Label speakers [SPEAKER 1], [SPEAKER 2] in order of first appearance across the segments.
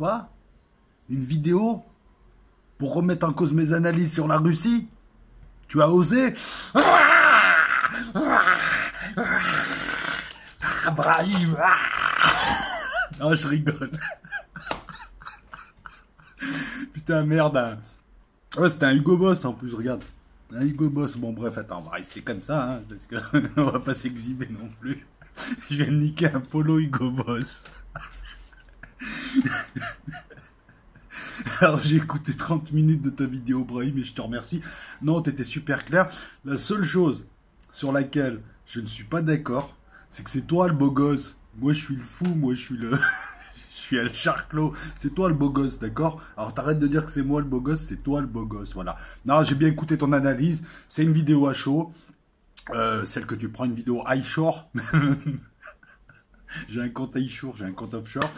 [SPEAKER 1] Quoi? Une vidéo? Pour remettre en cause mes analyses sur la Russie? Tu as osé? Brahim! Non, je rigole. Putain, merde. Hein. Ouais, c'était un Hugo Boss en plus, regarde. Un Hugo Boss. Bon, bref, attends, on va rester comme ça, hein, parce qu'on va pas s'exhiber non plus. Je vais me niquer un polo Hugo Boss. Alors, j'ai écouté 30 minutes de ta vidéo, Brahim, et je te remercie. Non, t'étais super clair. La seule chose sur laquelle je ne suis pas d'accord, c'est que c'est toi le beau gosse. Moi, je suis le fou, moi, je suis le... je suis El Charclo. C'est toi le beau gosse, d'accord? Alors, t'arrêtes de dire que c'est moi le beau gosse, c'est toi le beau gosse, voilà. Non, j'ai bien écouté ton analyse. C'est une vidéo à chaud. Celle que tu prends, une vidéo iShore. J'ai un compte iShore, j'ai un compte offshore.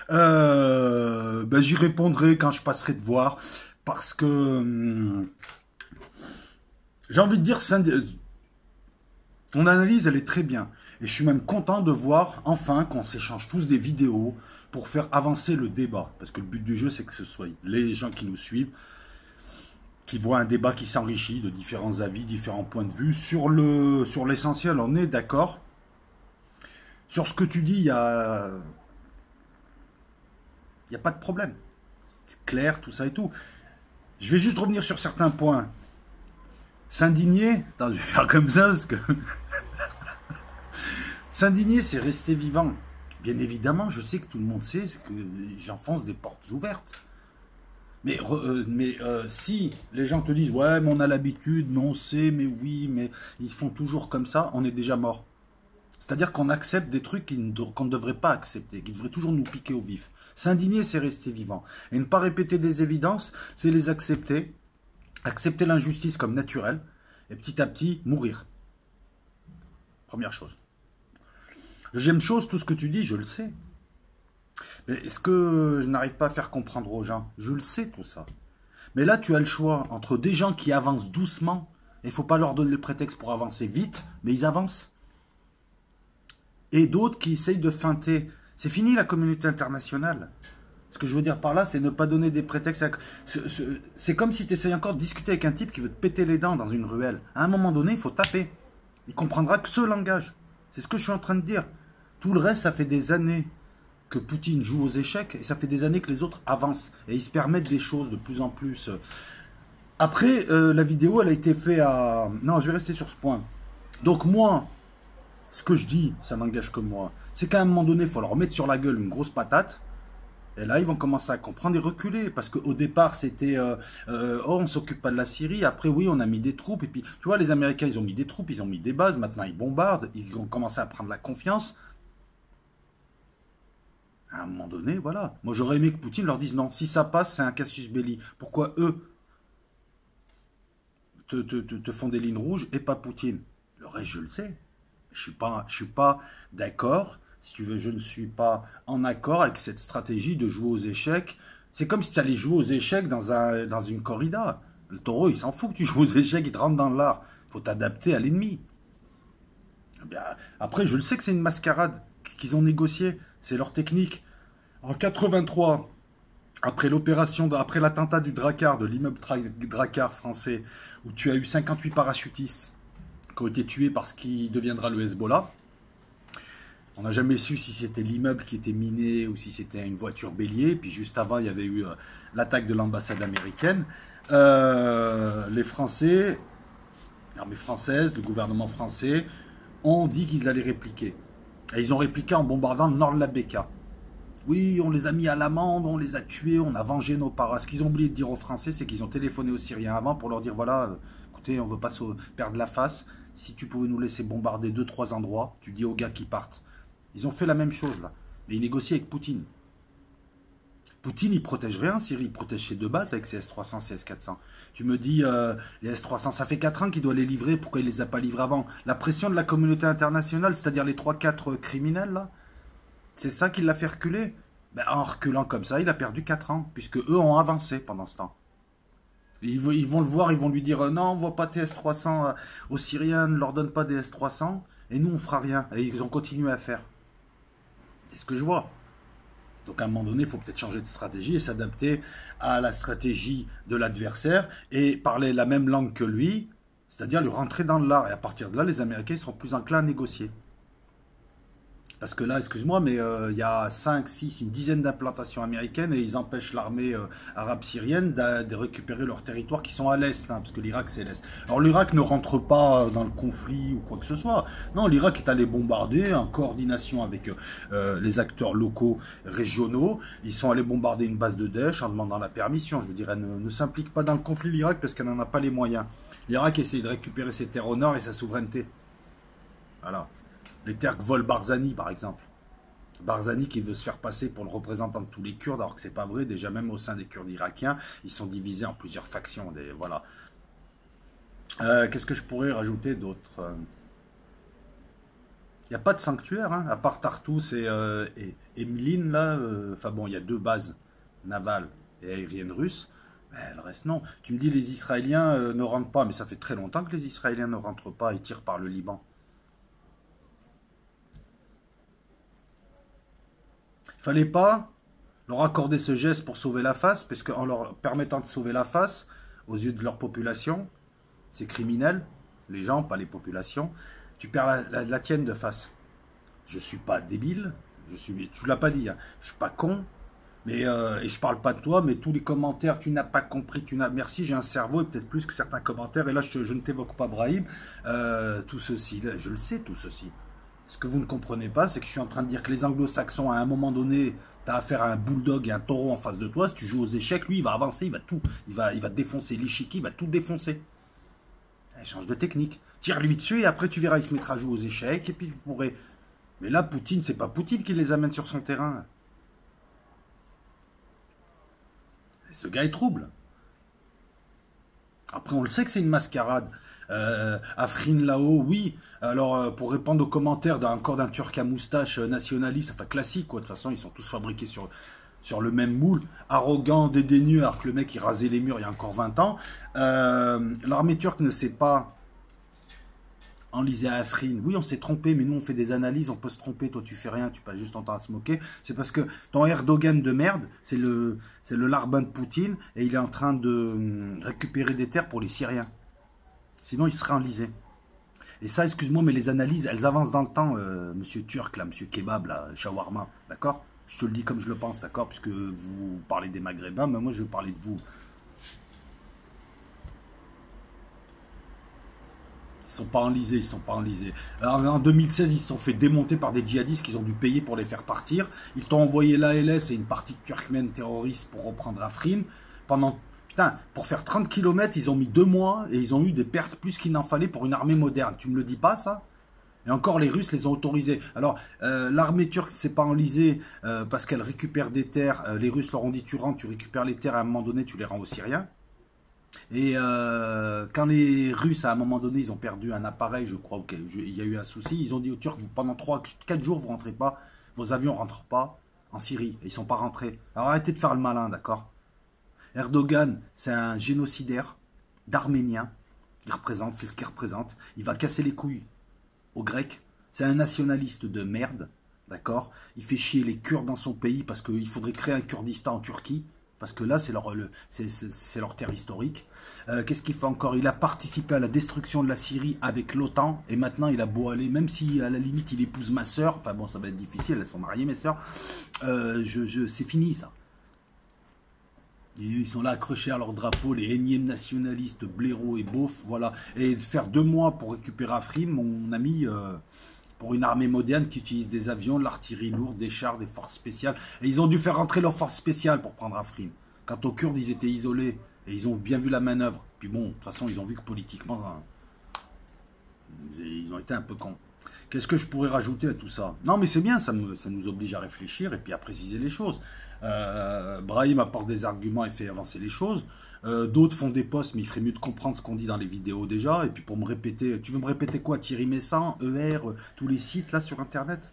[SPEAKER 1] Ben, j'y répondrai quand je passerai te voir. Parce que... j'ai envie de dire... ton analyse, elle est très bien. Et je suis même content de voir, enfin, qu'on s'échange tous des vidéos pour faire avancer le débat. Parce que le but du jeu, c'est que ce soit les gens qui nous suivent, qui voient un débat qui s'enrichit de différents avis, différents points de vue. Sur l'essentiel, on est d'accord. Sur ce que tu dis, il y a pas de problème. C'est clair, tout ça et tout. Je vais juste revenir sur certains points. S'indigner, attends, je vais faire comme ça, parce que... S'indigner, c'est rester vivant. Bien évidemment, je sais que tout le monde sait que j'enfonce des portes ouvertes. Mais si les gens te disent, ouais, mais on a l'habitude, mais on sait, mais oui, mais ils font toujours comme ça, on est déjà mort. C'est-à-dire qu'on accepte des trucs qu'on ne devrait pas accepter, qui devraient toujours nous piquer au vif. S'indigner, c'est rester vivant. Et ne pas répéter des évidences, c'est les accepter. Accepter l'injustice comme naturelle. Et petit à petit, mourir. Première chose. Deuxième chose, tout ce que tu dis, je le sais. Mais est-ce que je n'arrive pas à faire comprendre aux gens? Je le sais, tout ça. Mais là, tu as le choix entre des gens qui avancent doucement, et il ne faut pas leur donner le prétexte pour avancer vite, mais ils avancent. Et d'autres qui essayent de feinter. C'est fini la communauté internationale. Ce que je veux dire par là, c'est ne pas donner des prétextes. C'est comme si tu essayes encore de discuter avec un type qui veut te péter les dents dans une ruelle. À un moment donné, il faut taper. Il comprendra que ce langage. C'est ce que je suis en train de dire. Tout le reste, ça fait des années que Poutine joue aux échecs et ça fait des années que les autres avancent. Et ils se permettent des choses de plus en plus. Après, la vidéo, elle a été faite à... Non, je vais rester sur ce point. Donc moi... Ce que je dis, ça n'engage que moi. C'est qu'à un moment donné, il faut leur mettre sur la gueule une grosse patate. Et là, ils vont commencer à comprendre et reculer. Parce qu'au départ, c'était oh, on ne s'occupe pas de la Syrie. Après, oui, on a mis des troupes. Et puis, tu vois, les Américains, ils ont mis des troupes, ils ont mis des bases. Maintenant, ils bombardent. Ils ont commencé à prendre la confiance. À un moment donné, voilà. Moi, j'aurais aimé que Poutine leur dise non. Si ça passe, c'est un casus belli. Pourquoi eux te font des lignes rouges et pas Poutine? Le reste, je le sais. Je suis pas d'accord, si tu veux, je ne suis pas en accord avec cette stratégie de jouer aux échecs. C'est comme si tu allais jouer aux échecs dans une corrida. Le taureau, il s'en fout que tu joues aux échecs, il te rentre dans l'art. Il faut t'adapter à l'ennemi. Après, je le sais que c'est une mascarade qu'ils ont négociée. C'est leur technique. En 83, après l'attentat du Drakkar, de l'immeuble Drakkar français, où tu as eu 58 parachutistes qui ont été tués par ce qui deviendra le Hezbollah. On n'a jamais su si c'était l'immeuble qui était miné ou si c'était une voiture bélier. Puis juste avant, il y avait eu l'attaque de l'ambassade américaine. Les Français, l'armée française, le gouvernement français, ont dit qu'ils allaient répliquer. Et ils ont répliqué en bombardant le nord de la Beka. Oui, on les a mis à l'amende, on les a tués, on a vengé nos paras. Ce qu'ils ont oublié de dire aux Français, c'est qu'ils ont téléphoné aux Syriens avant pour leur dire, voilà, écoutez, on ne veut pas perdre la face. Si tu pouvais nous laisser bombarder 2-3 endroits, tu dis aux gars qui partent. Ils ont fait la même chose là. Mais ils négocient avec Poutine. Poutine, il protège rien en Syrie. Il protège ses deux bases avec ses S-300, ses S-400. Tu me dis, les S-300, ça fait 4 ans qu'il doit les livrer. Pourquoi il ne les a pas livrés avant? La pression de la communauté internationale, c'est-à-dire les 3-4 criminels là, c'est ça qui l'a fait reculer. Ben, en reculant comme ça, il a perdu 4 ans. Puisque eux ont avancé pendant ce temps. Ils vont le voir, ils vont lui dire non, on ne voit pas tes S-300 aux Syriens, ne leur donne pas des S-300, et nous on fera rien. Et ils ont continué à faire. C'est ce que je vois. Donc à un moment donné, il faut peut-être changer de stratégie et s'adapter à la stratégie de l'adversaire et parler la même langue que lui, c'est-à-dire lui rentrer dans l'art. Et à partir de là, les Américains seront plus enclins à négocier. Parce que là, excuse-moi, mais il y a 5, 6, une dizaine d'implantations américaines et ils empêchent l'armée arabe syrienne de récupérer leurs territoires qui sont à l'est, hein, parce que l'Irak c'est l'est. Alors l'Irak ne rentre pas dans le conflit ou quoi que ce soit. Non, l'Irak est allé bombarder en coordination avec les acteurs locaux, régionaux. Ils sont allés bombarder une base de Daesh en demandant la permission. Je veux dire, elle ne s'implique pas dans le conflit l'Irak parce qu'elle n'en a pas les moyens. L'Irak essaie de récupérer ses terres au nord et sa souveraineté. Voilà. Les terres que vole Barzani, par exemple. Barzani qui veut se faire passer pour le représentant de tous les Kurdes, alors que c'est pas vrai. Déjà, même au sein des Kurdes irakiens, ils sont divisés en plusieurs factions. Voilà. Qu'est-ce que je pourrais rajouter d'autre? Il n'y a pas de sanctuaire, hein, à part Tartous et Mlin, là. Enfin bon, il y a 2 bases navales et aériennes russes. Mais le reste, non. Tu me dis, les Israéliens ne rentrent pas, mais ça fait très longtemps que les Israéliens ne rentrent pas, ils tirent par le Liban. Il fallait pas leur accorder ce geste pour sauver la face, parce qu'en leur permettant de sauver la face, aux yeux de leur population, c'est criminel, les gens, pas les populations, tu perds la tienne de face. Je suis pas débile, tu l'as pas dit, hein, je suis pas con, mais et je parle pas de toi, mais tous les commentaires, tu n'as pas compris, merci, j'ai un cerveau et peut-être plus que certains commentaires, et là je ne t'évoque pas Brahim, tout ceci, là, je le sais tout ceci. Ce que vous ne comprenez pas, c'est que je suis en train de dire que les anglo-saxons, à un moment donné, tu as affaire à un bulldog et un taureau en face de toi. Si tu joues aux échecs, lui, il va avancer, il va défoncer l'échiquier, il va tout défoncer. Il change de technique. Tire-lui dessus et après, tu verras, il se mettra à jouer aux échecs et puis vous pourrez... Mais là, Poutine, c'est pas Poutine qui les amène sur son terrain. Et ce gars est trouble. Après, on le sait que c'est une mascarade. Afrin là-haut, oui. Alors, pour répondre aux commentaires encore d'un Turc à moustache nationaliste, enfin classique, quoi. De toute façon, ils sont tous fabriqués sur le même moule. Arrogant, dédaigneux, alors que le mec, il rasait les murs il y a encore 20 ans. L'armée turque ne sait pas enliser à Afrin. Oui, on s'est trompé, mais nous, on fait des analyses, on peut se tromper. Toi, tu fais rien, tu passes juste en train de se moquer. C'est parce que ton Erdogan de merde, c'est le larbin de Poutine, et il est en train de récupérer des terres pour les Syriens. Sinon, il serait enlisé. Et ça, excuse-moi, mais les analyses, elles avancent dans le temps, monsieur Turc, là, monsieur Kebab, là, Shawarma, d'accord? Je te le dis comme je le pense, d'accord? Puisque vous parlez des Maghrébins, mais moi, je vais parler de vous. Ils sont pas enlisés, ils sont pas enlisés. Alors, en 2016, ils se sont fait démonter par des djihadistes qu'ils ont dû payer pour les faire partir. Ils t'ont envoyé l'ALS et une partie turkmène terroriste pour reprendre Afrin. Putain, pour faire 30 km, ils ont mis 2 mois et ils ont eu des pertes plus qu'il n'en fallait pour une armée moderne. Tu me le dis pas, ça? Et encore, les Russes les ont autorisés. Alors, l'armée turque ne s'est pas enlisée parce qu'elle récupère des terres. Les Russes leur ont dit, tu rentres, tu récupères les terres, à un moment donné, tu les rends aux Syriens. Et quand les Russes, à un moment donné, ils ont perdu un appareil, je crois, il y a eu un souci, ils ont dit aux Turcs, pendant 4 jours, vous rentrez pas, vos avions ne rentrent pas en Syrie. Et ils ne sont pas rentrés. Alors, arrêtez de faire le malin, d'accord? Erdogan, c'est un génocidaire d'Arméniens. C'est ce qu'il représente. Il va casser les couilles aux Grecs. C'est un nationaliste de merde, d'accord? Il fait chier les Kurdes dans son pays parce qu'il faudrait créer un Kurdistan en Turquie. Parce que là, c'est leur terre historique. Qu'est-ce qu'il fait encore? Il a participé à la destruction de la Syrie avec l'OTAN. Et maintenant, il a beau aller, même si à la limite, il épouse ma sœur. Enfin bon, ça va être difficile, elles sont mariées, mes sœurs. C'est fini, ça. Et ils sont là accrochés à leur drapeau, les énièmes nationalistes, blaireaux et beaufs, voilà. Et faire 2 mois pour récupérer Afrin, mon ami, pour une armée moderne qui utilise des avions, de l'artillerie lourde, des chars, des forces spéciales. Et ils ont dû faire rentrer leurs forces spéciales pour prendre Afrin. Quant aux Kurdes, ils étaient isolés. Et ils ont bien vu la manœuvre. Puis bon, de toute façon, ils ont vu que politiquement, hein, ils ont été un peu cons. Qu'est-ce que je pourrais rajouter à tout ça? Non, mais c'est bien, ça nous oblige à réfléchir et puis à préciser les choses. Brahim apporte des arguments et fait avancer les choses. D'autres font des posts, mais il ferait mieux de comprendre ce qu'on dit dans les vidéos déjà. Et puis pour me répéter, tu veux me répéter quoi? Thierry Messant, ER, tous les sites là sur Internet?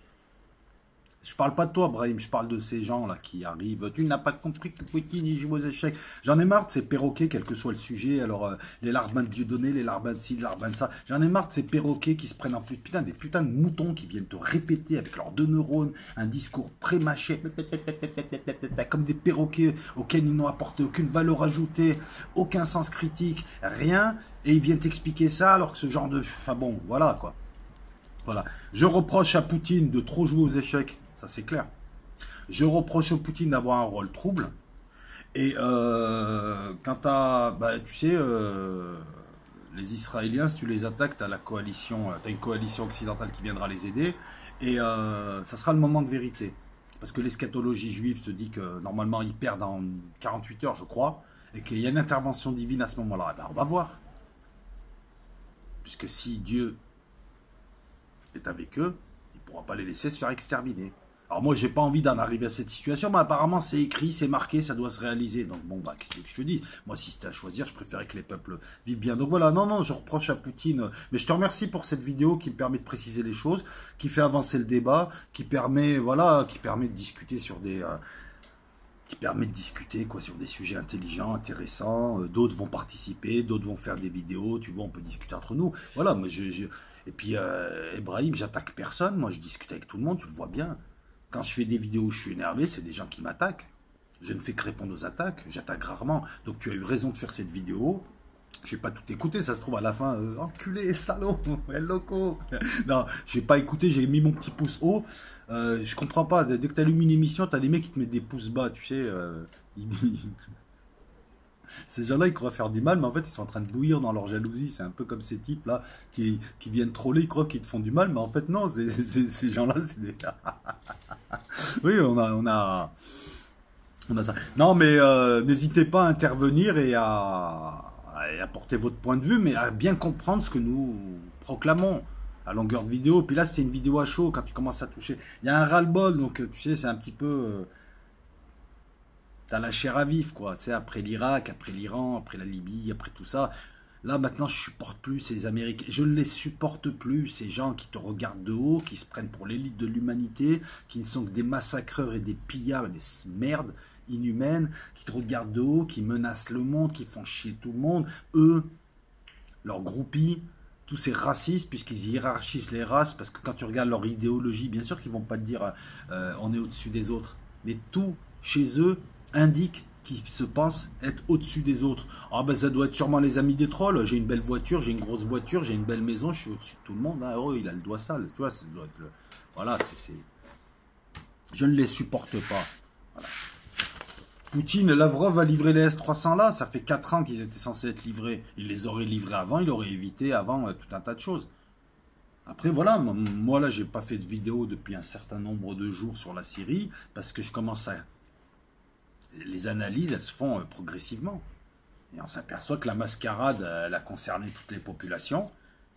[SPEAKER 1] Je parle pas de toi, Brahim, je parle de ces gens-là qui arrivent. Tu n'as pas compris que Poutine, il joue aux échecs. J'en ai marre de ces perroquets, quel que soit le sujet. Alors, les larbins de Dieudonné, les larbins de ci, les larbins de ça. J'en ai marre de ces perroquets qui se prennent en plus, putain, des putains de moutons qui viennent te répéter avec leurs 2 neurones un discours pré-mâché, comme des perroquets auxquels ils n'ont apporté aucune valeur ajoutée, aucun sens critique, rien. Et ils viennent t'expliquer ça alors que ce genre de... Enfin bon, voilà, quoi. Voilà. Je reproche à Poutine de trop jouer aux échecs. Ça, c'est clair. Je reproche au Poutine d'avoir un rôle trouble. Et quant à, bah, tu sais, les Israéliens, si tu les attaques, tu as la coalition, t'as une coalition occidentale qui viendra les aider. Et ça sera le moment de vérité. Parce que l'eschatologie juive te dit que normalement, ils perdent en 48 heures, je crois. Et qu'il y a une intervention divine à ce moment-là. Ben, on va voir. Puisque si Dieu est avec eux, il ne pourra pas les laisser se faire exterminer. Alors moi, j'ai pas envie d'en arriver à cette situation, mais apparemment, c'est écrit, c'est marqué, ça doit se réaliser. Donc bon, bah, qu'est-ce que je te dis? Moi, si c'était à choisir, je préférais que les peuples vivent bien. Donc voilà, non, je reproche à Poutine. Mais je te remercie pour cette vidéo qui me permet de préciser les choses, qui fait avancer le débat, qui permet, voilà, qui permet de discuter sur des... sur des sujets intelligents, intéressants. D'autres vont participer, d'autres vont faire des vidéos. Tu vois, on peut discuter entre nous. Voilà, moi, Et puis, Ibrahim, j'attaque personne. Moi, je discute avec tout le monde, tu le vois bien. Quand je fais des vidéos où je suis énervé, c'est des gens qui m'attaquent. Je ne fais que répondre aux attaques. J'attaque rarement. Donc, tu as eu raison de faire cette vidéo. Je n'ai pas tout écouté. Ça se trouve à la fin, enculé, salaud, el loco. Non, je n'ai pas écouté. J'ai mis mon petit pouce haut. Je comprends pas. Dès que tu allumes une émission, tu as des mecs qui te mettent des pouces bas. Tu sais, ces gens-là, ils croient faire du mal, mais en fait, ils sont en train de bouillir dans leur jalousie. C'est un peu comme ces types-là qui viennent troller, ils croient qu'ils te font du mal, mais en fait, non, ces gens-là, c'est des... Oui, on a ça. Non, mais n'hésitez pas à intervenir et à apporter votre point de vue, mais à bien comprendre ce que nous proclamons à longueur de vidéo. Puis là, c'est une vidéo à chaud quand tu commences à toucher. Il y a un ras-le-bol, donc tu sais, c'est un petit peu... T'as la chair à vif, quoi. Tu sais, après l'Irak, après l'Iran, après la Libye, après tout ça. Là, maintenant, je supporte plus ces Américains. Je ne les supporte plus, ces gens qui te regardent de haut, qui se prennent pour l'élite de l'humanité, qui ne sont que des massacreurs et des pillards et des merdes inhumaines, qui te regardent de haut, qui menacent le monde, qui font chier tout le monde. Eux, leurs groupies, tous ces racistes, puisqu'ils hiérarchisent les races, parce que quand tu regardes leur idéologie, bien sûr qu'ils ne vont pas te dire on est au-dessus des autres. Mais tout, chez eux, indique qu'ils se pensent être au-dessus des autres. Ah ben ça doit être sûrement les amis des trolls. J'ai une belle voiture, j'ai une grosse voiture, j'ai une belle maison, je suis au-dessus de tout le monde. Ah, oh, il a le doigt sale, tu vois, ça doit être le... Voilà, je ne les supporte pas. Voilà. Poutine, Lavrov a livré les S-300 là, ça fait 4 ans qu'ils étaient censés être livrés. Il les aurait livrés avant, il aurait évité avant tout un tas de choses. Après voilà, moi là j'ai pas fait de vidéo depuis un certain nombre de jours sur la Syrie, parce que je commence à... Les analyses, elles se font progressivement. Et on s'aperçoit que la mascarade, elle a concerné toutes les populations.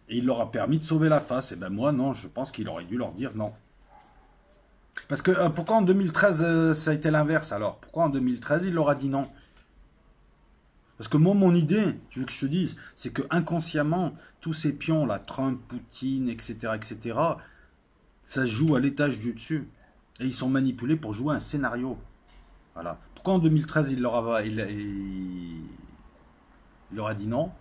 [SPEAKER 1] Et il leur a permis de sauver la face. Et ben moi, non, je pense qu'il aurait dû leur dire non. Parce que pourquoi en 2013, ça a été l'inverse alors? Pourquoi en 2013, il leur a dit non? Parce que moi, mon idée, tu veux que je te dise, c'est que inconsciemment, tous ces pions, là, Trump, Poutine, etc., ça se joue à l'étage du dessus. Et ils sont manipulés pour jouer un scénario. Voilà. Pourquoi en 2013, il leur a dit non?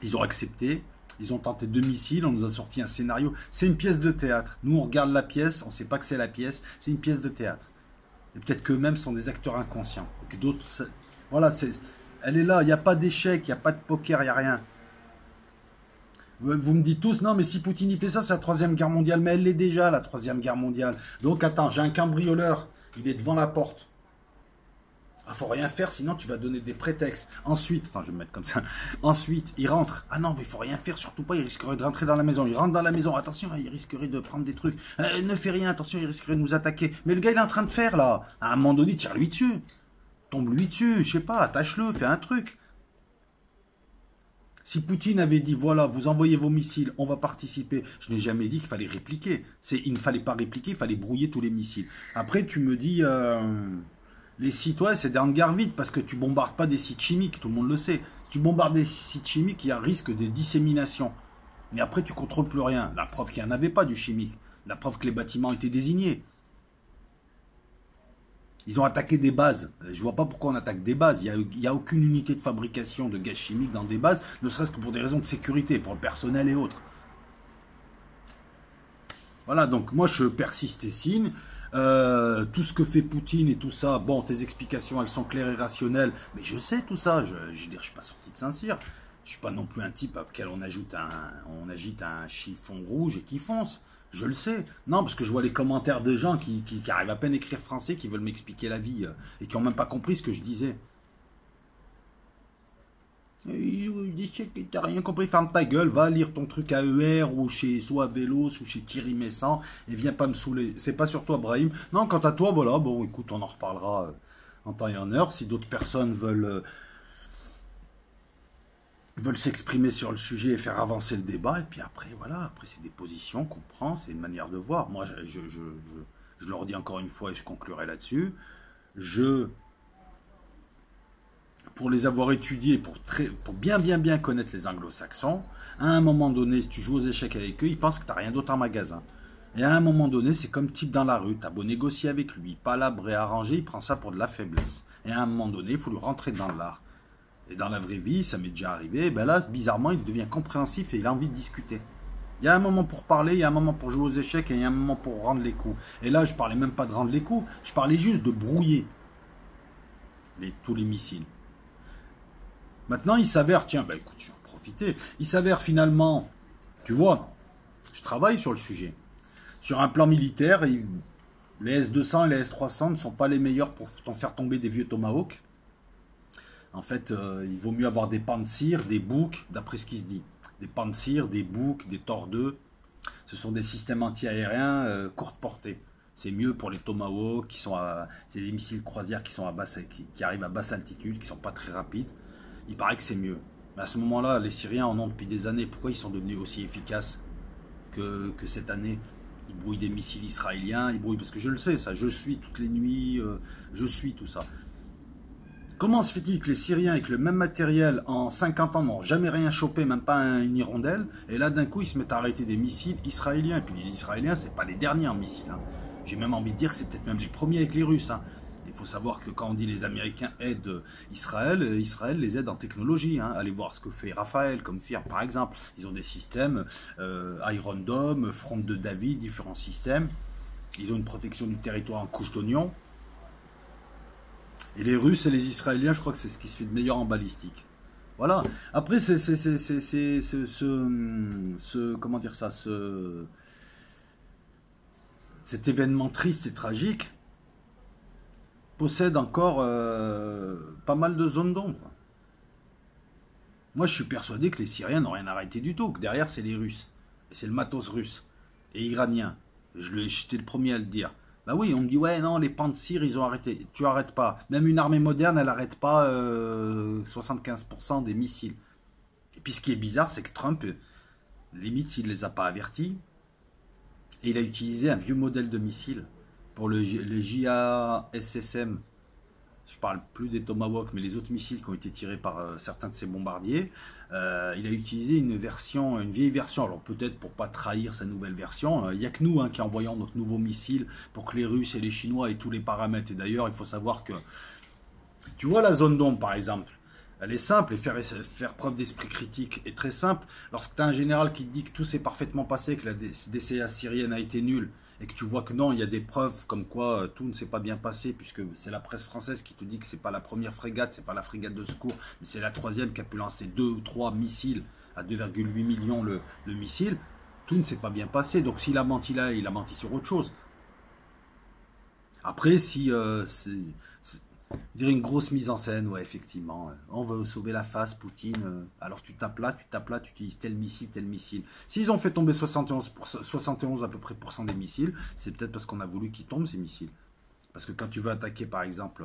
[SPEAKER 1] Ils ont accepté. Ils ont tenté 2 missiles. On nous a sorti un scénario. C'est une pièce de théâtre. Nous, on regarde la pièce. On ne sait pas que c'est la pièce. C'est une pièce de théâtre. Et peut-être qu'eux-mêmes sont des acteurs inconscients. Et que d'autres... Voilà, elle est là. Il n'y a pas d'échec. Il n'y a pas de poker. Il n'y a rien. Vous me dites tous, non, mais si Poutine il fait ça, c'est la 3e guerre mondiale. Mais elle l'est déjà, la 3e guerre mondiale. Donc, attends, j'ai un cambrioleur. Il est devant la porte. Il ne faut rien faire, sinon tu vas donner des prétextes. Ensuite, attends, je vais me mettre comme ça. Ensuite, il rentre. Ah non, mais il ne faut rien faire, surtout pas, il risquerait de rentrer dans la maison. Il rentre dans la maison, attention, il risquerait de prendre des trucs. Ne fais rien, attention, il risquerait de nous attaquer. Mais le gars, il est en train de faire, là. À un moment donné, tire-lui dessus. Tombe-lui dessus, je sais pas, attache-le, fais un truc. Si Poutine avait dit, voilà, vous envoyez vos missiles, on va participer, je n'ai jamais dit qu'il fallait répliquer. Il ne fallait pas répliquer, il fallait brouiller tous les missiles. Après, tu me dis... Les sites, ouais, c'est des hangars vides parce que tu bombardes pas des sites chimiques, tout le monde le sait. Si tu bombardes des sites chimiques, il y a un risque de dissémination. Mais après, tu contrôles plus rien. La preuve qu'il n'y en avait pas du chimique. La preuve que les bâtiments étaient désignés. Ils ont attaqué des bases. Je vois pas pourquoi on attaque des bases. Il y a aucune unité de fabrication de gaz chimique dans des bases, ne serait-ce que pour des raisons de sécurité, pour le personnel et autres. Voilà, donc moi je persiste et signe. Tout ce que fait Poutine et tout ça, bon, tes explications, elles sont claires et rationnelles, mais je sais tout ça. Je veux dire, je suis pas sorti de Saint-Cyr. Je suis pas non plus un type auquel on agite un chiffon rouge et qui fonce. Je le sais. Non, parce que je vois les commentaires de gens qui arrivent à peine à écrire français, qui veulent m'expliquer la vie et qui n'ont même pas compris ce que je disais. T'as rien compris, ferme ta gueule, va lire ton truc à ER ou chez soit Vélos ou chez Thierry Messant et viens pas me saouler. C'est pas sur toi, Brahim. Non, quant à toi, voilà, bon, écoute, on en reparlera en temps et en heure. Si d'autres personnes veulent s'exprimer sur le sujet et faire avancer le débat, et puis après, voilà, après c'est des positions qu'on prend, c'est une manière de voir. Moi, je le redis encore une fois et je conclurai là-dessus. Pour les avoir étudiés, pour bien connaître les anglo-saxons, à un moment donné, si tu joues aux échecs avec eux, ils pensent que tu n'as rien d'autre en magasin. Et à un moment donné, c'est comme type dans la rue, tu as beau négocier avec lui, palabre et arranger, il prend ça pour de la faiblesse. Et à un moment donné, il faut lui rentrer dans l'art. Et dans la vraie vie, ça m'est déjà arrivé, ben là, bizarrement, il devient compréhensif et il a envie de discuter. Il y a un moment pour parler, il y a un moment pour jouer aux échecs et il y a un moment pour rendre les coups. Et là, je parlais même pas de rendre les coups, je parlais juste de brouiller tous les missiles. Maintenant, il s'avère, tiens, bah écoute, je vais en profiter. Il s'avère finalement, tu vois, je travaille sur le sujet. Sur un plan militaire, les S-200 et les S-300 ne sont pas les meilleurs pour t'en faire tomber des vieux Tomahawk. En fait, il vaut mieux avoir des Pantsir, des Buk, d'après ce qui se dit. Des Pantsir, des Buk, des Tor 2. Ce sont des systèmes anti-aériens courte portée. C'est mieux pour les Tomahawk, c'est des missiles croisières qui arrivent à basse altitude, qui sont pas très rapides. Il paraît que c'est mieux. Mais à ce moment-là, les Syriens en ont depuis des années. Pourquoi ils sont devenus aussi efficaces que cette année? Ils brouillent des missiles israéliens, ils brouillent, parce que je le sais, ça, je suis toutes les nuits, je suis tout ça. Comment se fait-il que les Syriens, avec le même matériel, en 50 ans, n'ont jamais rien chopé, même pas une hirondelle, et là, d'un coup, ils se mettent à arrêter des missiles israéliens. Et puis les Israéliens, c'est pas les derniers en missiles. Hein. J'ai même envie de dire que c'est peut-être même les premiers avec les Russes. Hein. Il faut savoir que quand on dit les Américains aident Israël, Israël les aide en technologie. Hein. Allez voir ce que fait Raphaël comme firme, par exemple. Ils ont des systèmes, Iron Dome, Front de David, différents systèmes. Ils ont une protection du territoire en couche d'oignon. Et les Russes et les Israéliens, je crois que c'est ce qui se fait de meilleur en balistique. Voilà. Après, comment dire ça, cet événement triste et tragique possède encore pas mal de zones d'ombre. Moi, je suis persuadé que les Syriens n'ont rien arrêté du tout, que derrière, c'est les Russes. Et c'est le matos russe et iranien. J'étais le premier à le dire. Bah oui, on me dit, ouais, non, les Pantsir, ils ont arrêté. Tu arrêtes pas. Même une armée moderne, elle n'arrête pas 75% des missiles. Et puis, ce qui est bizarre, c'est que Trump, limite, il ne les a pas avertis. Et il a utilisé un vieux modèle de missile pour le JASSM. Je parle plus des Tomahawk, mais les autres missiles qui ont été tirés par certains de ces bombardiers. Il a utilisé une vieille version, alors peut-être pour pas trahir sa nouvelle version. Il n'y a que nous qui envoyons notre nouveau missile pour que les Russes et les Chinois aient tous les paramètres. Et d'ailleurs, il faut savoir que, tu vois la zone d'ombre par exemple, elle est simple et faire preuve d'esprit critique est très simple. Lorsque tu as un général qui te dit que tout s'est parfaitement passé, que la DCA syrienne a été nulle, et que tu vois que non, il y a des preuves comme quoi tout ne s'est pas bien passé, puisque c'est la presse française qui te dit que c'est pas la première frégate, c'est pas la frégate de secours, mais c'est la troisième qui a pu lancer 2 ou 3 missiles à 2,8 millions le missile, tout ne s'est pas bien passé. Donc s'il a menti là, il a menti sur autre chose. Après, si dirais une grosse mise en scène, ouais, effectivement. On va sauver la face, Poutine. Alors tu tapes là, tu utilises tel missile, tel missile. S'ils ont fait tomber 71 à peu près % des missiles, c'est peut-être parce qu'on a voulu qu'ils tombent ces missiles. Parce que quand tu veux attaquer, par exemple,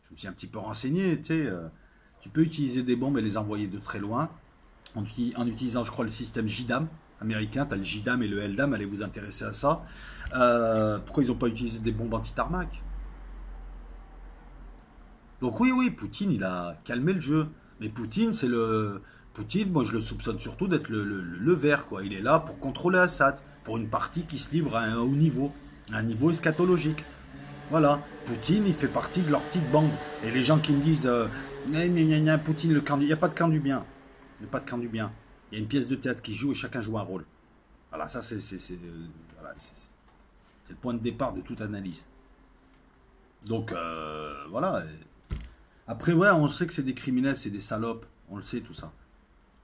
[SPEAKER 1] je me suis un petit peu renseigné, tu sais, tu peux utiliser des bombes et les envoyer de très loin, en utilisant, je crois, le système JDAM américain. Tu as le JDAM et le LDAM, allez vous intéresser à ça. Pourquoi ils n'ont pas utilisé des bombes anti-tarmac? Donc oui, Poutine, il a calmé le jeu. Mais Poutine, Poutine, moi je le soupçonne surtout d'être le vert, quoi. Il est là pour contrôler Assad, pour une partie qui se livre à un haut niveau, à un niveau eschatologique. Voilà, Poutine, il fait partie de leur petite bande. Et les gens qui me disent, Poutine, le camp du... Il n'y a pas de camp du bien. Il n'y a pas de camp du bien. Il y a une pièce de théâtre qui joue et chacun joue un rôle. Voilà, ça voilà, c'est le point de départ de toute analyse. Donc, voilà. Après, ouais, on sait que c'est des criminels, c'est des salopes. On le sait, tout ça.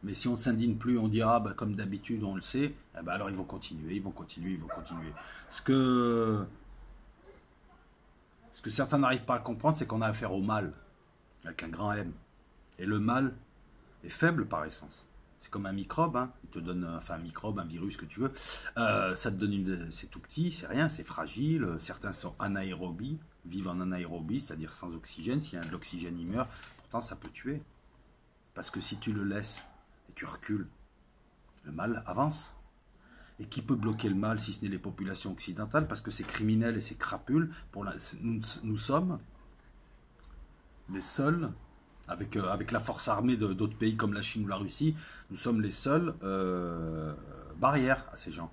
[SPEAKER 1] Mais si on ne s'indigne plus, on dira, bah, comme d'habitude, on le sait, eh ben, alors ils vont continuer, ils vont continuer, ils vont continuer. Ce que certains n'arrivent pas à comprendre, c'est qu'on a affaire au mal, avec un grand M. Et le mal est faible par essence. C'est comme un microbe, hein. Il te donne, enfin un microbe, un virus que tu veux. Ça te donne c'est tout petit, c'est rien, c'est fragile. Certains sont anaérobies, vivent en anaérobie, c'est-à-dire sans oxygène. S'il y a de l'oxygène, il meurt. Pourtant, ça peut tuer. Parce que si tu le laisses et tu recules, le mal avance. Et qui peut bloquer le mal si ce n'est les populations occidentales? Parce que ces criminels et ces crapules, nous sommes les seuls, avec la force armée d'autres pays comme la Chine ou la Russie, nous sommes les seuls barrières à ces gens.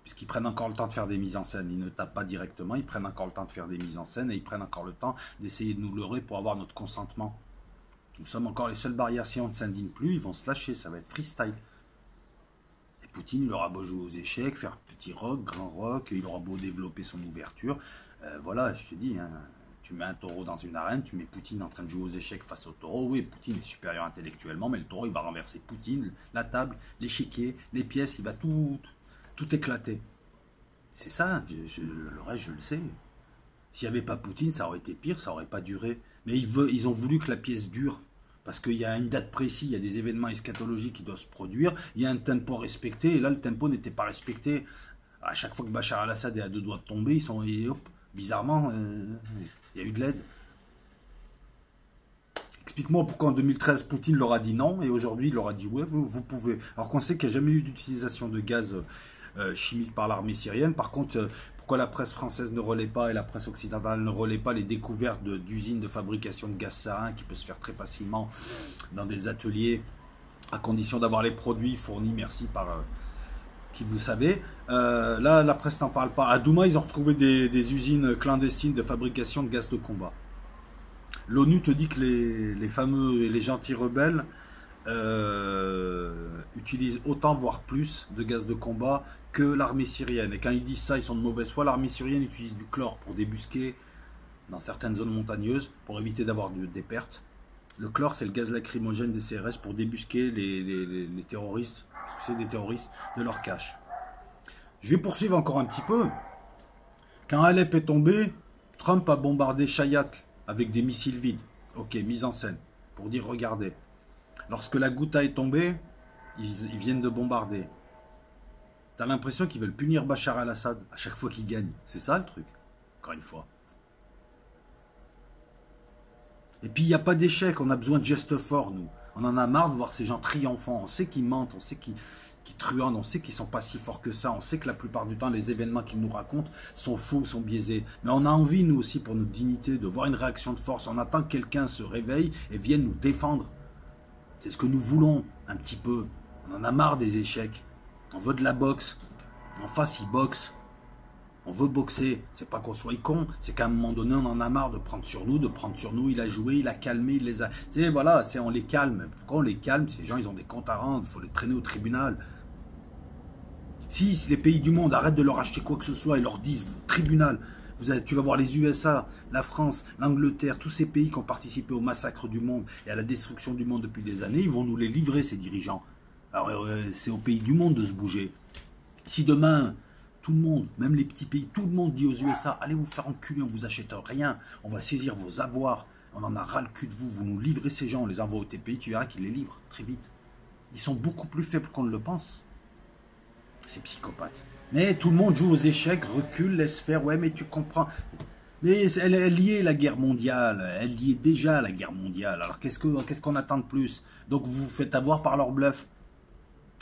[SPEAKER 1] Puisqu'ils prennent encore le temps de faire des mises en scène. Ils ne tapent pas directement, ils prennent encore le temps de faire des mises en scène et ils prennent encore le temps d'essayer de nous leurrer pour avoir notre consentement. Nous sommes encore les seules barrières. Si on ne s'indigne plus, ils vont se lâcher, ça va être freestyle. Et Poutine, il aura beau jouer aux échecs, faire petit rock, grand rock, il aura beau développer son ouverture. Voilà, je te dis, hein, tu mets un taureau dans une arène, tu mets Poutine en train de jouer aux échecs face au taureau. Oui, Poutine est supérieur intellectuellement, mais le taureau, il va renverser Poutine, la table, l'échiquier, les pièces, il va tout éclater. C'est ça, le reste, je le sais. S'il n'y avait pas Poutine, ça aurait été pire, ça n'aurait pas duré. Mais ils ont voulu que la pièce dure. Parce qu'il y a une date précise, il y a des événements eschatologiques qui doivent se produire, il y a un tempo respecté, et là le tempo n'était pas respecté. À chaque fois que Bachar al-Assad est à deux doigts de tomber, bizarrement, il y a eu de l'aide. Explique-moi pourquoi en 2013 Poutine leur a dit non, et aujourd'hui il leur a dit ouais, vous pouvez. Alors qu'on sait qu'il n'y a jamais eu d'utilisation de gaz chimique par l'armée syrienne. Par contre, pourquoi la presse française ne relaie pas et la presse occidentale ne relaie pas les découvertes d'usines de fabrication de gaz sarin qui peut se faire très facilement dans des ateliers à condition d'avoir les produits fournis, merci, par qui vous savez. Là, la presse n'en parle pas. À Douma, ils ont retrouvé des usines clandestines de fabrication de gaz de combat. L'ONU te dit que les fameux et les gentils rebelles utilisent autant, voire plus, de gaz de combat que l'armée syrienne. Et quand ils disent ça, ils sont de mauvaise foi. L'armée syrienne utilise du chlore pour débusquer dans certaines zones montagneuses, pour éviter d'avoir des pertes. Le chlore, c'est le gaz lacrymogène des CRS pour débusquer les terroristes, parce que c'est des terroristes, de leur cache. Je vais poursuivre encore un petit peu. Quand Alep est tombé, Trump a bombardé Chayat avec des missiles vides. Ok, mise en scène, pour dire regardez. Lorsque la Ghouta est tombée, ils viennent de bombarder. T'as l'impression qu'ils veulent punir Bachar al-Assad à chaque fois qu'il gagne. C'est ça le truc, encore une fois. Et puis il n'y a pas d'échec, on a besoin de gestes forts, nous. On en a marre de voir ces gens triomphants. On sait qu'ils mentent, on sait qu'ils truandent, on sait qu'ils ne sont pas si forts que ça. On sait que la plupart du temps, les événements qu'ils nous racontent sont faux, sont biaisés. Mais on a envie, nous aussi, pour notre dignité, de voir une réaction de force. On attend que quelqu'un se réveille et vienne nous défendre. C'est ce que nous voulons, un petit peu. On en a marre des échecs. On veut de la boxe. En face, ils boxent. On veut boxer. C'est pas qu'on soit con. C'est qu'à un moment donné, on en a marre de prendre sur nous. Il a joué, il a calmé, il les a... C'est voilà, on les calme. Pourquoi on les calme? Ces gens, ils ont des comptes à rendre. Il faut les traîner au tribunal. Si les pays du monde arrêtent de leur acheter quoi que ce soit et leur disent, tribunal, tu vas voir les USA, la France, l'Angleterre, tous ces pays qui ont participé au massacre du monde et à la destruction du monde depuis des années, ils vont nous les livrer, ces dirigeants. Alors, c'est au pays du monde de se bouger. Si demain, tout le monde, même les petits pays, tout le monde dit aux USA, allez vous faire enculer, on vous achète rien, on va saisir vos avoirs, on en a ras le cul de vous, vous nous livrez ces gens, on les envoie au TPI, tu verras qu'ils les livrent très vite. Ils sont beaucoup plus faibles qu'on ne le pense, ces psychopathes. Mais tout le monde joue aux échecs, recule, laisse faire, ouais mais tu comprends. Mais elle y est la guerre mondiale, elle y est déjà la guerre mondiale, alors qu'est-ce qu'on attend de plus? Donc vous vous faites avoir par leur bluff.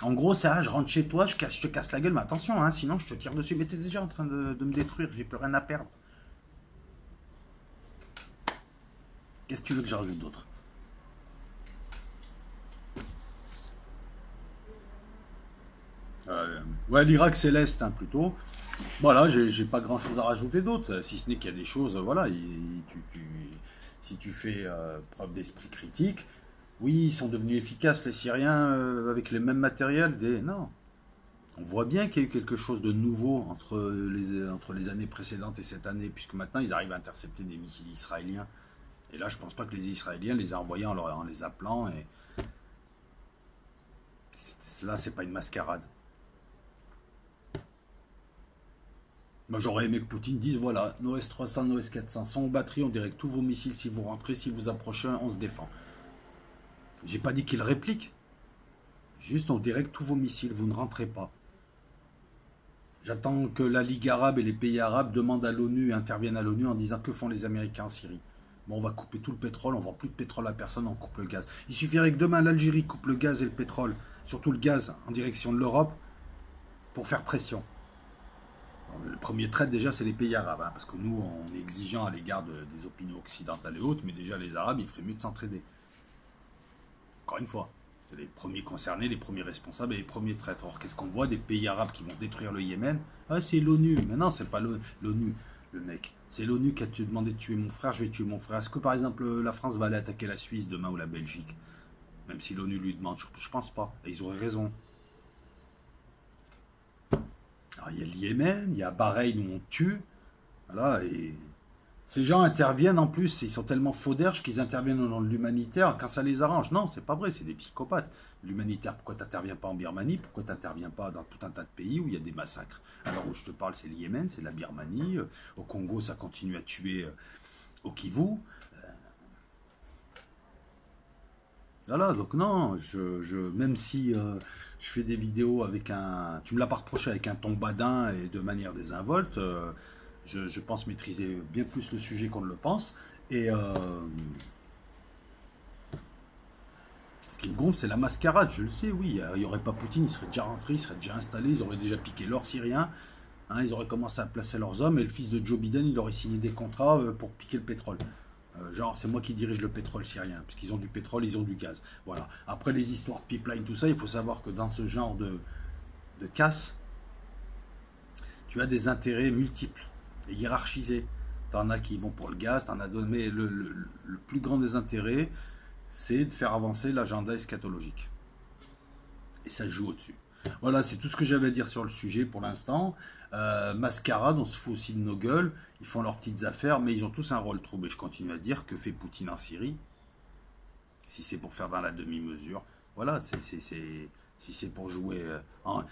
[SPEAKER 1] En gros, ça, je rentre chez toi, je te casse la gueule, mais attention, hein, sinon je te tire dessus. Mais t'es déjà en train de me détruire, j'ai plus rien à perdre. Qu'est-ce que tu veux que j'arrive d'autre? Ouais, l'Irak c'est l'Est, hein, plutôt. Voilà, j'ai pas grand chose à rajouter d'autre, si ce n'est qu'il y a des choses, voilà, si tu fais preuve d'esprit critique, oui, ils sont devenus efficaces, les Syriens, avec les mêmes matériels, non. On voit bien qu'il y a eu quelque chose de nouveau entre les années précédentes et cette année, puisque maintenant ils arrivent à intercepter des missiles israéliens. Et là, je pense pas que les Israéliens les aient envoyés en les appelant, et là, c'est pas une mascarade. Moi, j'aurais aimé que Poutine dise, voilà, nos S-300, nos S-400 sont en batterie, on dirait que tous vos missiles, si vous rentrez, si vous approchez, on se défend. J'ai pas dit qu'il réplique. Juste, on dirait que tous vos missiles, vous ne rentrez pas. J'attends que la Ligue arabe et les pays arabes demandent à l'ONU et interviennent à l'ONU en disant que font les Américains en Syrie. Bon, on va couper tout le pétrole, on vend plus de pétrole à personne, on coupe le gaz. Il suffirait que demain l'Algérie coupe le gaz et le pétrole, surtout le gaz, en direction de l'Europe, pour faire pression. Bon, le premier trait déjà c'est les pays arabes, hein, parce que nous on est exigeants à l'égard des opinions occidentales et autres, mais déjà les Arabes il ferait mieux de s'entraider. Encore une fois, c'est les premiers concernés, les premiers responsables et les premiers traîtres. Or qu'est-ce qu'on voit des pays arabes qui vont détruire le Yémen? Ah c'est l'ONU, mais non c'est pas l'ONU le mec. C'est l'ONU qui a demandé de tuer mon frère, je vais tuer mon frère. Est-ce que par exemple la France va aller attaquer la Suisse demain ou la Belgique? Même si l'ONU lui demande, je pense pas. Et ils auraient raison. Alors, il y a le Yémen, il y a Bahreïn où on tue. Voilà, et ces gens interviennent en plus, ils sont tellement faux d'herge qu'ils interviennent dans l'humanitaire quand ça les arrange. Non, c'est pas vrai, c'est des psychopathes. L'humanitaire, pourquoi tu n'interviens pas en Birmanie? Pourquoi tu n'interviens pas dans tout un tas de pays où il y a des massacres? Alors où je te parle, c'est le Yémen, c'est la Birmanie. Au Congo, ça continue à tuer au Kivu. Voilà, donc non, même si je fais des vidéos avec tu me l'as pas reproché, avec un ton badin et de manière désinvolte, je pense maîtriser bien plus le sujet qu'on ne le pense. Et ce qui me gonfle, c'est la mascarade, je le sais, oui. Il n'y aurait pas Poutine, il serait déjà rentré, il serait déjà installé, ils auraient déjà piqué l'or syrien, hein, ils auraient commencé à placer leurs hommes, et le fils de Joe Biden, il aurait signé des contrats pour piquer le pétrole. Genre, c'est moi qui dirige le pétrole syrien, parce qu'ils ont du pétrole, ils ont du gaz. Voilà. Après les histoires de pipeline, tout ça, il faut savoir que dans ce genre de casse, tu as des intérêts multiples et hiérarchisés. T'en as qui vont pour le gaz, t'en as d'autres, mais le plus grand des intérêts, c'est de faire avancer l'agenda eschatologique. Et ça joue au-dessus. Voilà, c'est tout ce que j'avais à dire sur le sujet pour l'instant. Mascarade, on se fout aussi de nos gueules. Ils font leurs petites affaires, mais ils ont tous un rôle trouble. Et je continue à dire que fait Poutine en Syrie, si c'est pour faire dans la demi-mesure. Voilà, si c'est pour jouer.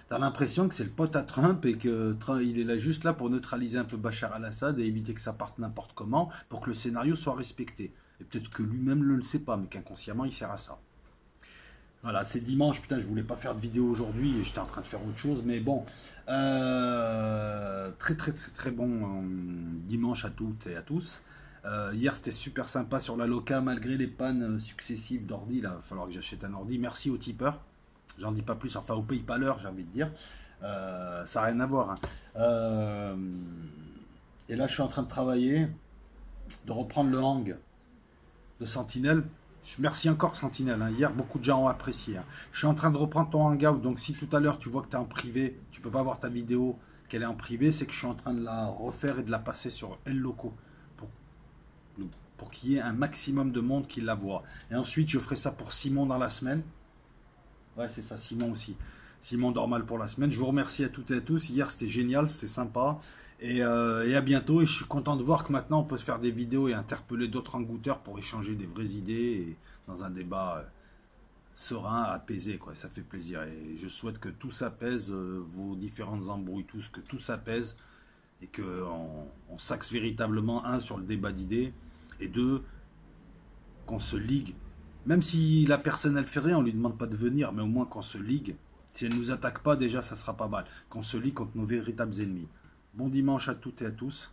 [SPEAKER 1] T'as l'impression que c'est le pote à Trump et que il est là juste là pour neutraliser un peu Bachar al-Assad et éviter que ça parte n'importe comment pour que le scénario soit respecté. Et peut-être que lui-même ne le sait pas, mais qu'inconsciemment il sert à ça. Voilà, c'est dimanche, putain, je voulais pas faire de vidéo aujourd'hui, j'étais en train de faire autre chose, mais bon, très bon dimanche à toutes et à tous. Hier, c'était super sympa sur la Loca, malgré les pannes successives d'ordi, là, il va falloir que j'achète un ordi. Merci aux tipeurs, j'en dis pas plus, enfin aux PayPalers, j'ai envie de dire, ça n'a rien à voir. Hein. Et là, je suis en train de travailler, de reprendre le hang de Sentinel. Merci encore Sentinelle, hein. Hier beaucoup de gens ont apprécié. Hein. Je suis en train de reprendre ton hangout, donc si tout à l'heure tu vois que tu es en privé, tu peux pas voir ta vidéo, qu'elle est en privé, c'est que je suis en train de la refaire et de la passer sur El Loco pour qu'il y ait un maximum de monde qui la voit. Et ensuite je ferai ça pour Simon dans la semaine. Ouais c'est ça, Simon aussi. Simon Dormal pour la semaine. Je vous remercie à toutes et à tous. Hier c'était génial, c'était sympa. Et à bientôt, et je suis content de voir que maintenant on peut faire des vidéos et interpeller d'autres engouteurs pour échanger des vraies idées et dans un débat serein, apaisé, quoi. Ça fait plaisir et je souhaite que tout s'apaise, vos différentes embrouilles, que tout s'apaise et qu'on s'axe véritablement, un, sur le débat d'idées et deux, qu'on se ligue. Même si la personne elle fait rien, on lui demande pas de venir, mais au moins qu'on se ligue. Si elle nous attaque pas, déjà ça sera pas mal. Qu'on se ligue contre nos véritables ennemis. Bon dimanche à toutes et à tous.